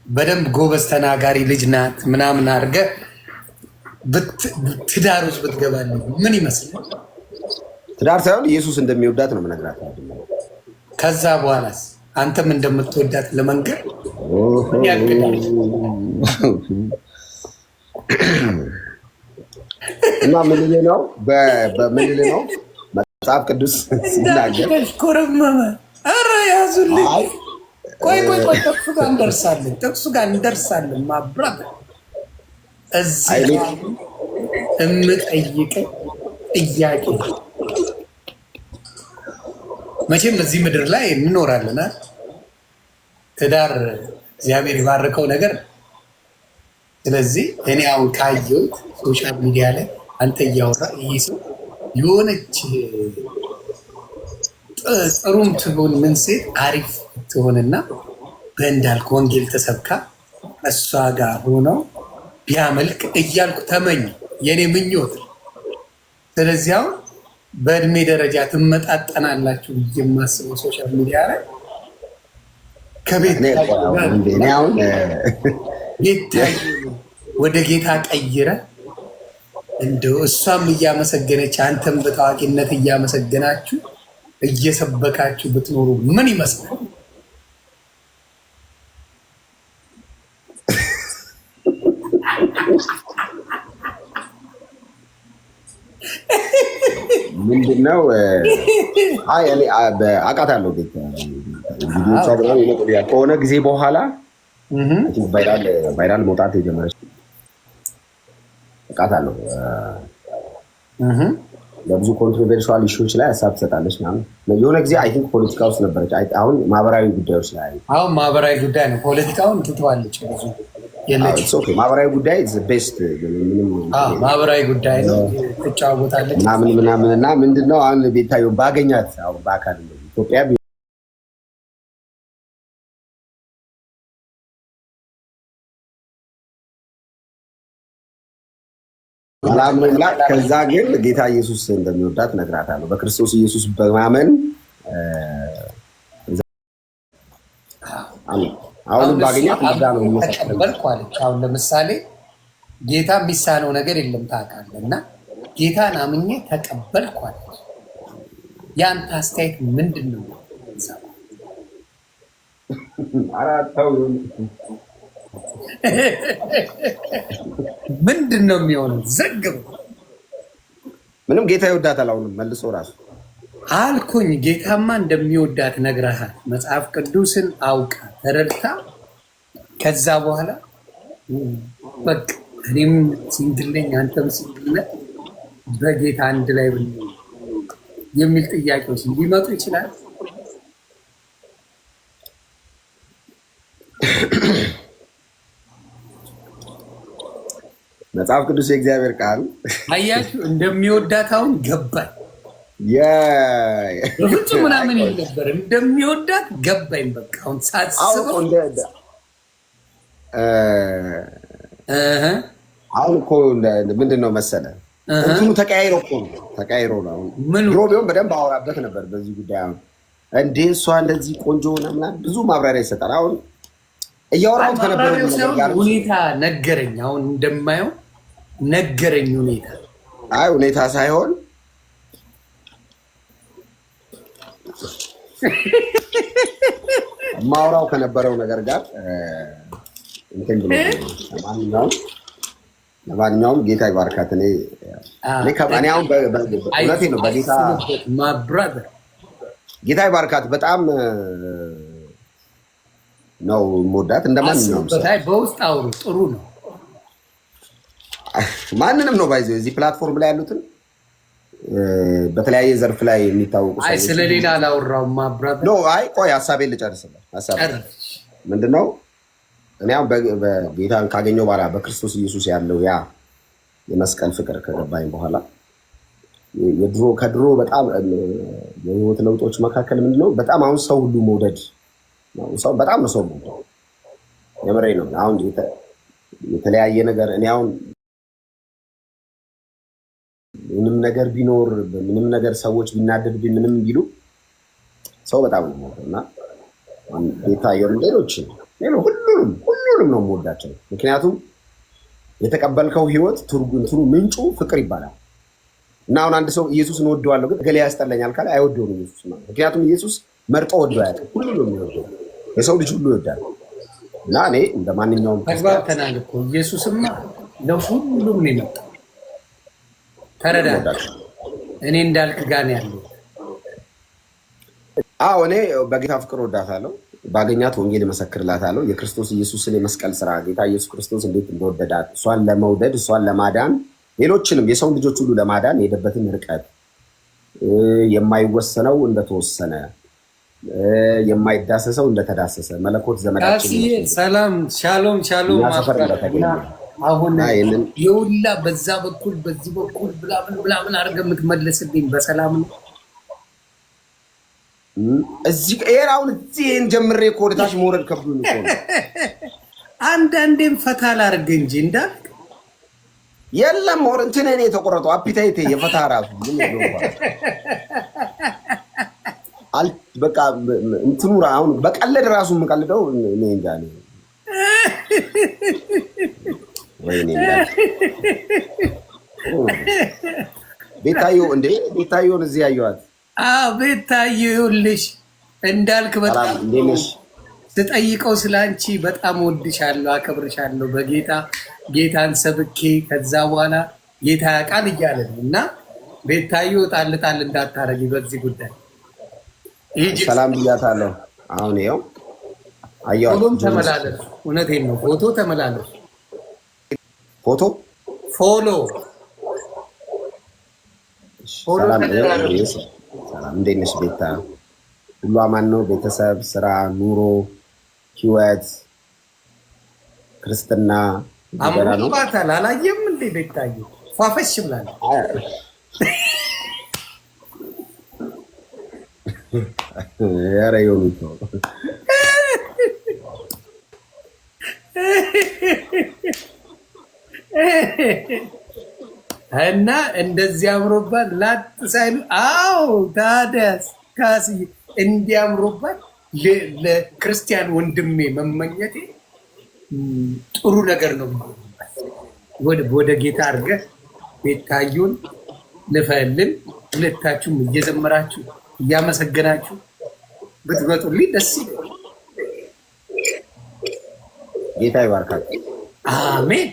በደንብ ጎበዝ ተናጋሪ ልጅ ናት ምናምን አድርገህ ትዳር ውስጥ ብትገባልኝ ምን ይመስላል? ትዳር ሳይሆን ኢየሱስ እንደሚወዳት ነው የምነግራት። ከዛ በኋላስ አንተም እንደምትወዳት ለመንገር ያግዳል። እና ምን ነው በምን ነው መጽሐፍ ቅዱስ ሲናገር ኮረመመ። ኧረ ያዙልኝ። ቆይ ጥቅሱ ጋር እንደርሳለን። ማብራት እዚህ እምጠይቀኝ ጥያቄ መቼም እዚህ ምድር ላይ እንኖራለን። ትዳር እግዚአብሔር የባረከው ነገር። ስለዚህ እኔ አሁን ካየሁት ሶሻል ሚዲያ ላይ አንተ እያወራ ይህ ሰው የሆነች ጥሩም ትሆን ምን ሴት አሪፍ ትሆንና በእንዳልክ ወንጌል ተሰብካ እሷ ጋር ሆነው ቢያመልክ እያልኩ ተመኝ፣ የኔ ምኞት። ስለዚህ አሁን በእድሜ ደረጃ ትመጣጠናላችሁ ብዬ የማስበው ሶሻል ሚዲያ ላይ ከቤት ወደ ጌታ ቀይረ እንደው እሷም እያመሰገነች አንተም በታዋቂነት እያመሰገናችሁ እየሰበካችሁ ብትኖሩ ምን ይመስላል? ምንድነው? አውቃታለሁ ከሆነ ጊዜ በኋላ ቫይራል መውጣት የጀመረች አውቃታለሁ። ለብዙ ኮንትሮቨርሻል ኢሹዎች ላይ ሀሳብ ትሰጣለች ምናምን። የሆነ ጊዜ አይ ቲንክ ፖለቲካ ውስጥ ነበረች። አሁን ማህበራዊ ጉዳዮች ላይ ማህበራዊ ጉዳይ ነው። ፖለቲካውን ትተዋለች። ማህበራዊ ጉዳይ ቤስት ማህበራዊ ጉዳይ ነው። ትጫወታለች ምናምን እና ምንድነው አሁን ቤታዮ ባገኛት አሁን በአካል ኢትዮጵያ ከዛ ግን ጌታ ኢየሱስ እንደሚወዳት እነግራታለሁ። በክርስቶስ ኢየሱስ በማመን አሁን ባገኛት ተቀበልኩ አለች። አሁን ለምሳሌ ጌታ የሚሳነው ነገር የለም ታውቃለህ። እና ጌታን አምኜ ተቀበልኩ አለች። የአንተ አስተያየት ምንድን ነው? ምንድን ነው የሚሆነው? ዘግብ ምንም ጌታ ይወዳታል። አሁንም መልሶ ራሱ አልኩኝ። ጌታማ እንደሚወዳት ነግረሃል። መጽሐፍ ቅዱስን አውቃ ተረድታ ከዛ በኋላ በቃ እኔም ሲንግለኝ አንተም ሲንግልነት በጌታ አንድ ላይ የሚል ጥያቄዎች ሊመጡ ይችላል። መጽሐፍ ቅዱስ የእግዚአብሔር ቃል አያችሁ እንደሚወዳት አሁን ገባኝ። በፍጹም ምናምን ነበር እንደሚወዳት ገባኝ። በቃ አሁን ሳስበው አሁን እኮ ምንድን ነው መሰለህ እንትኑ ተቀያይሮ ነው። ድሮ ቢሆን በደንብ አወራበት ነበር በዚህ ጉዳይ። አሁን እንዴ እሷ እንደዚህ ቆንጆ ሆነ ምናምን ብዙ ማብራሪያ ይሰጣል። አሁን እያወራሁት ከነበረው ሁኔታ ነገረኝ። አሁን እንደማየው ነገረኝ ሁኔታ። አይ ሁኔታ ሳይሆን ማውራው ከነበረው ነገር ጋር እንትን ብሎ ለማንኛውም ጌታ ይባርካት። እኔ አሁን እውነቴን ነው ጌታ ይባርካት። በጣም ነው የምወዳት። እንደማንኛውም በውስጥ አውሩ ጥሩ ነው። ማንንም ነው ባይዘው እዚህ ፕላትፎርም ላይ ያሉትን በተለያየ ዘርፍ ላይ የሚታወቁ ሰዎች ስለሌላ አላወራውም። ማብራት ነው። አይ ቆይ ሀሳቤን ልጨርስልህ። ሀሳቤ ምንድነው? እኔ አሁን በጌታን ካገኘው በኋላ በክርስቶስ ኢየሱስ ያለው ያ የመስቀል ፍቅር ከገባኝ በኋላ ከድሮ በጣም የህይወት ለውጦች መካከል ምንድነው በጣም አሁን ሰው ሁሉ መውደድ ነው። ሰው በጣም ነው ሰው መውደድ። የምሬ ነው። አሁን የተለያየ ነገር እኔ አሁን ምንም ነገር ቢኖር ምንም ነገር ሰዎች ቢናደድብኝ ምንም ቢሉ ሰው በጣም ነው እና ቤታ የሩ ሌሎች ሁሉንም ሁሉንም ነው የምወዳቸው። ምክንያቱም የተቀበልከው ህይወት ትርጉም ምንጩ ፍቅር ይባላል። እና አሁን አንድ ሰው ኢየሱስን እወደዋለሁ ግን ገሌ ያስጠላኛል ካለ አይወደውም ኢየሱስ ነው። ምክንያቱም ኢየሱስ መርጦ ወዶ ያውቃል። ሁሉ ነው የሚወደው፣ የሰው ልጅ ሁሉ ይወዳል። እና እኔ እንደ ማንኛውም ተግባብተናል እኮ ኢየሱስማ ለሁሉም ነው የመጣው። ተረዳ። እኔ እንዳልክ ጋር ነው ያለው። አዎ እኔ በጌታ ፍቅር ወዳታለሁ። ባገኛት ወንጌል እመሰክርላታለሁ። የክርስቶስ ኢየሱስን የመስቀል ስራ ጌታ ኢየሱስ ክርስቶስ እንዴት እንደወደዳት እሷን ለመውደድ እሷን ለማዳን ሌሎችንም የሰው ልጆች ሁሉ ለማዳን የሄደበትን ርቀት የማይወሰነው እንደተወሰነ የማይዳሰሰው እንደተዳሰሰ መለኮት ዘመዳችን ሰላም ሻሎም ሻሎም አሁን የውላ በዛ በኩል በዚህ በኩል ብላምን አድርገህ የምትመለስልኝ በሰላም ነው። እዚህ አሁን እዚህን ጀምሬ እኮ ወደ ታች መውረድ ከብዶኝ እኮ ነው። አንዳንዴም ፈታ ላድርግ እንጂ እንዳልክ የለም ወር እንትን እኔ የተቆረጠው አፒታይቴ የፈታ ራሱ ምን ነው በቃ እንትኑ አሁን በቀለድ ራሱ የምቀልደው እኔ እንጃ ነው። ወይኔ ቤታየውን እዚህ ያየኋት ቤታየውልሽ እንዳልክ በጣም ስጠይቀው ስላንቺ በጣም ወድሻለሁ፣ አከብርሻለሁ ጌታን ሰብኬ ከዛ በኋላ ጌታ ያውቃል እያለ ነው። እና ቤታየው ጣል እንዳታረጊ በዚህ ጉዳይ ሰላም ብያታለሁ። አሁን ይኸው ፎቶም ተመላለሱ። እውነቴን ነው። ፎቶ ተመላለሱ። ፎሎ ሰላም እንዴት ነሽ ቤታ? ሁሉ አማን ነው? ቤተሰብ፣ ስራ፣ ኑሮ፣ ህይወት፣ ክርስትና አምሮባታል። አላየም እንዴ ቤታዬ ፏፈሽ ብላለች። ኧረ የሆኑት ነው እና እንደዚህ አምሮባት ላጥ ሳይሉ አዎ ታዲያስ ካስዬ እንዲያምሮባት ለክርስቲያን ወንድሜ መመኘቴ ጥሩ ነገር ነው። ወደ ጌታ አድርገህ ቤታዩን ልፈልም ሁለታችሁም እየዘመራችሁ እያመሰገናችሁ ብትመጡልኝ ደስ ይላል። ጌታ ይባርካችሁ። አሜን።